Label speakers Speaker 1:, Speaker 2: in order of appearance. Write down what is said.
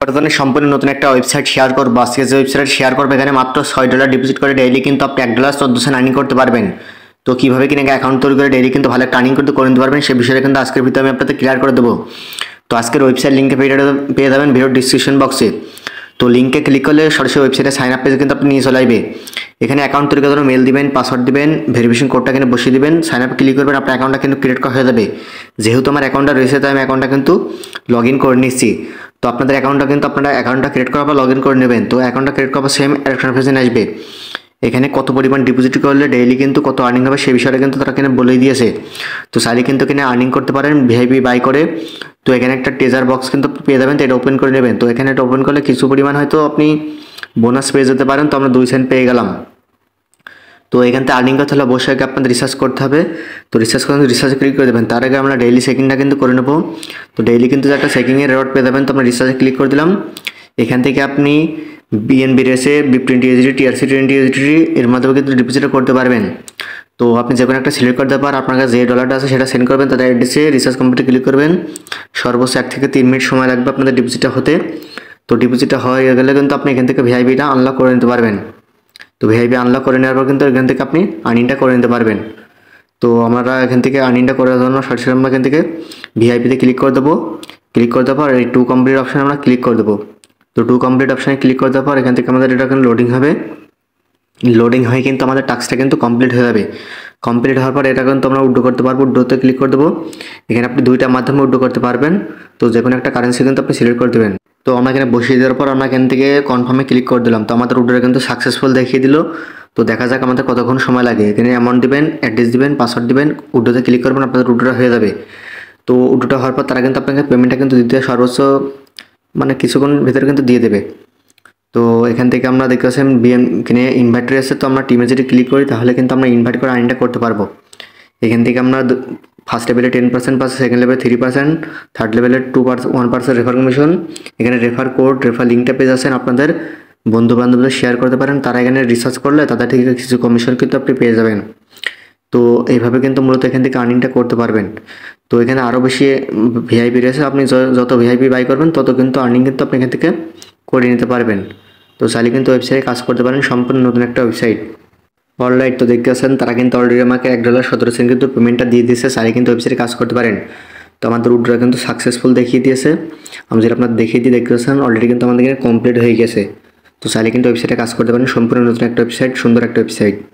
Speaker 1: বর্তমানে সম্পূর্ণ নতুন একটা ওয়েবসাইট শেয়ার করবো। আজকে যে ওয়েবসাইট শেয়ার করবো এখানে মাত্র $6 ডিপোজিট করে ডেইলি কিন্তু আপনি $1.14 আর্নিং করতে পারবেন। তো কিভাবে কিনা অ্যাকাউন্ট তৈরি করে ডেইলি কিন্তু ভালো একটা আর্নিং করতে করে নিতে পারবেন সে বিষয়ে কিন্তু আজকের ভিডিও আমি আপনাদের ক্লিয়ার করে দেবো। তো আজকের ওয়েবসাইট লিঙ্কে পেয়ে যাবেন ভিডিওর ডিসক্রিপশন বক্সে। তো লিঙ্কে ক্লিক করলে সরাসরি ওয়েবসাইটে সাইন আপ পেজে কিন্তু আপনি নিয়ে চলে আসবে। এখানে অ্যাকাউন্ট তৈরি করার জন্য মেল দিবেন, পাসওয়ার্ড দিবেন, ভেরিফিকেশন কোডটা কিন্তু বসিয়ে দিবেন, সাইন আপ ক্লিক করবেন, আপনার অ্যাকাউন্টটা কিন্তু ক্রিয়েট করা হয়ে যাবে। যেহেতু আমার অ্যাকাউন্টটা রয়েছে তাই আমি অ্যাকাউন্টটা কিন্তু লগ ইন করে নিচ্ছি। তো আপনাদের অ্যাকাউন্টটা ক্রিয়েট করার পর লগ ইন করে নেবেন। তো অ্যাকাউন্টটা ক্রিয়েট করার পর সেম ইন্টারফেসে আসবে। এখানে কত পরিমাণ ডিপোজিট করলে ডেইলি কিন্তু কত আর্নিং হবে সেই বিষয়টা কিন্তু তারা কিনে বলেই দিয়েছে। তো চাইলে কিন্তু কিনে আর্নিং করতে পারেন ভিআইপি বাই করে। তো এখানে একটা ট্রেজার বক্স কিন্তু পেয়ে যাবেন, তো এটা ওপেন করে নেবেন। তো এখানে এটা ওপেন করলে কিছু পরিমাণ হয়তো আপনি বোনাস পেয়ে যেতে পারেন। তো আমরা 2 সেন্ট পেয়ে গেলাম। তো এখান থেকে আর্নিং করতে হলে অবশ্যই আপনাদের রিসার্চ করতে হবে। তো রিসার্চে ক্লিক করে দেবেন। তার আগে আমরা ডেইলি চেকিংটা কিন্তু করে নেব। তো ডেইলি কিন্তু একটা চেকিংয়ের রেওয়ার্ড পেয়ে যাবেন। তো আমরা রিসার্চে ক্লিক করে দিলাম। এখান থেকে আপনি বিএনবি রেসে BIP20 USDT TRC20 USDT এর মাধ্যমে কিন্তু ডিপোজিট করতে পারবেন। তো আপনি যে কোনো একটা সিলেক্ট করতে পারেন, আপনার কাছে যে ডলারটা আছে সেটা সেন্ড করবেন, তাদের অ্যাড্রেসে রিসার্চ কমপ্লিটে ক্লিক করবেন। সর্বোচ্চ 1 থেকে 3 মিনিট সময় লাগবে আপনাদের ডিপোজিটটা হতে। তো ডিপোজিটটা হয়ে গেলে কিন্তু আপনি এখান থেকে ভিআইপিটা আনলক করে নিতে পারবেন। তো ভিআইপি আনলক করে নেওয়ার পর কিন্তু এখান থেকে আপনি আর্নিংটা করে নিতে পারবেন। তো আমরা এখান থেকে আর্নিংটা করার জন্য সরাসরি আমরা এখান থেকে ভিআইপিতে ক্লিক করে দেবো। ক্লিক করে দেওয়ার পর এই টু কমপ্লিট অপশানে আমরা ক্লিক করে দেবো। তো টু কমপ্লিট অপশানে ক্লিক করে দেওয়ার পর এখান থেকে আমাদের এটা এখন লোডিং হবে। লোডিং হয়ে কিন্তু আমাদের টাস্কটা কিন্তু কমপ্লিট হয়ে যাবে। কমপ্লিট হওয়ার পর এটা কিন্তু আমরা উইথড্র করতে পারবো। উইথড্রোতে ক্লিক করে দেবো। এখানে আপনি দুইটার মাধ্যমে উইথড্র করতে পারবেন। তো যে কোনো একটা কারেন্সি কিন্তু আপনি সিলেক্ট করে দেবেন। তো আমরা এখানে বসিয়ে দেওয়ার পর আমরা এখান থেকে কনফার্মে ক্লিক করে দিলাম। তো আমাদের উইথড্র কিন্তু সাকসেসফুল দেখিয়ে দিল। তো দেখা যাক আমাদের কতক্ষণ সময় লাগে। এখানে অ্যামাউন্ট দিবেন, অ্যাড্রেস দিবেন, পাসওয়ার্ড দিবেন, উইথড্রোতে ক্লিক করবেন, আপনাদের উইথড্রটা হয়ে যাবে। তো উইথড্রটা হওয়ার পর তারা কিন্তু আপনাকে পেমেন্টটা কিন্তু দিতে সর্বোচ্চ কিছুক্ষণ ভিতরে কিন্তু দিয়ে দেবে। তো এখান থেকে আমরা দেখতে পাচ্ছি এখানে ইনভাইটার আছে। তো আমরা টিমে যদি ক্লিক করি তাহলে কিন্তু আমরা ইনভাইট করে আর্নিংটা করতে পারবো। এখান থেকে আমরা ফার্স্ট লেভেলে 10% পাচ্ছি, সেকেন্ড লেভেলে 3%, থার্ড লেভেলে 1% রেফার কমিশন। এখানে রেফার কোড, রেফার লিঙ্কটা পেয়ে যাচ্ছেন, আপনাদের বন্ধু বান্ধবদের শেয়ার করতে পারেন। তারা এখানে রিসার্চ করলে তাদের থেকে কিছু কমিশন কিন্তু আপনি পেয়ে যাবেন। তো এইভাবে কিন্তু মূলত এখান থেকে আর্নিংটা করতে পারবেন। তো এখানে আরও বেশি ভিআইপি রয়েছে। আপনি যত ভিআইপি বাই করবেন তত কিন্তু আর্নিং কিন্তু আপনি এখান থেকে করে নিতে পারবেন। তো চাইলে কিন্তু ওয়েবসাইটে কাজ করতে পারেন, সম্পূর্ণ নতুন একটা ওয়েবসাইট। অলরাইট, তো দেখতে পাচ্ছেন তারা কিন্তু অলরেডি আমাকে $1.17 কিন্তু পেমেন্টটা দিয়ে দিয়েছে। চাইলে কিন্তু ওয়েবসাইটে কাজ করতে পারেন। তো আমাদের উইথড্র কিন্তু সাকসেসফুল দেখিয়ে দিয়েছে। আমি যেটা আপনার দেখিয়ে দিয়ে দেখতে পাচ্ছেন অলরেডি কিন্তু আমাদের কমপ্লিট হয়ে গেছে। তো চাইলে কিন্তু ওয়েবসাইটে কাজ করতে পারেন, সম্পূর্ণ নতুন একটা ওয়েবসাইট, সুন্দর একটা ওয়েবসাইট।